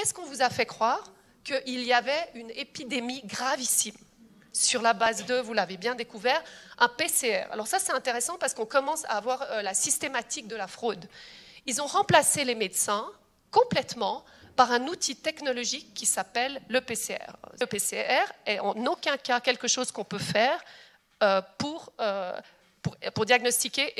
qu'est-ce qu'on vous a fait croire? Qu'il y avait une épidémie gravissime. Sur la base de, vous l'avez bien découvert, un PCR. Alors ça, c'est intéressant parce qu'on commence à avoir la systématique de la fraude. Ils ont remplacé les médecins complètement par un outil technologique qui s'appelle le PCR. Le PCR est en aucun cas quelque chose qu'on peut faire pour diagnostiquer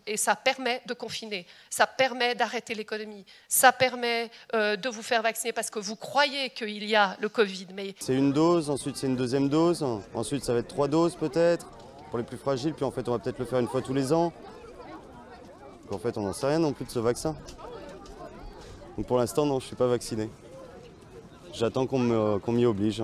et ça permet de confiner, ça permet d'arrêter l'économie, ça permet de vous faire vacciner parce que vous croyez qu'il y a le Covid. Mais... C'est une dose, ensuite c'est une deuxième dose, ensuite ça va être 3 doses peut-être pour les plus fragiles, puis en fait on va peut-être le faire une fois tous les ans. Donc en fait on n'en sait rien non plus de ce vaccin. Donc pour l'instant non, je ne suis pas vacciné. J'attends qu'on m'y oblige.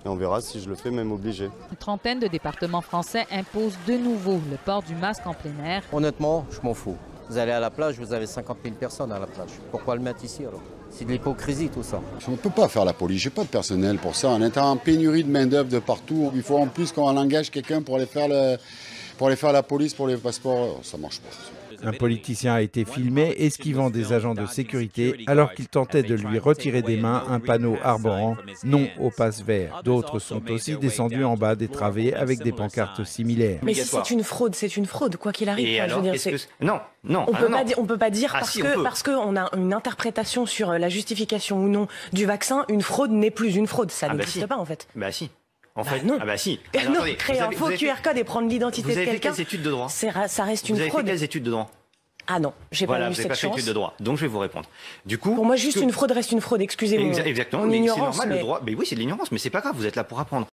Et on verra si je le fais même obligé. Une trentaine de départements français imposent de nouveau le port du masque en plein air. Honnêtement, je m'en fous. Vous allez à la plage, vous avez 50 000 personnes à la plage. Pourquoi le mettre ici alors? C'est de l'hypocrisie tout ça. On ne peut pas faire la police, j'ai pas de personnel pour ça. On est en pénurie de main-d'œuvre de partout. Il faut en plus qu'on engage quelqu'un pour aller faire la police pour les passeports. Ça marche pas. Un politicien a été filmé esquivant des agents de sécurité alors qu'il tentait de lui retirer des mains un panneau arborant « Non au passe vert ». D'autres sont aussi descendus en bas des travées avec des pancartes similaires. Mais si c'est une fraude, quoi qu'il arrive. Et alors, Non. On peut pas dire parce qu'on a une interprétation sur la justification ou non du vaccin, une fraude n'est plus une fraude. Ça n'existe pas en fait. Bah si. En fait, non. Ah bah si. Alors, non, créer un faux QR code et prendre l'identité de quelqu'un. Vous avez fait quelles études de droit? Ça reste une fraude. Vous avez fait quelles études de droit? Ah non, j'ai pas eu cette chance. Voilà, vous n'avez pas fait d'études de droit, donc je vais vous répondre. Du coup, pour moi, juste une fraude reste une fraude, excusez-moi. Exactement, mon mais c'est ignorance. normal, le droit. Mais oui, c'est de l'ignorance, mais c'est pas grave, vous êtes là pour apprendre.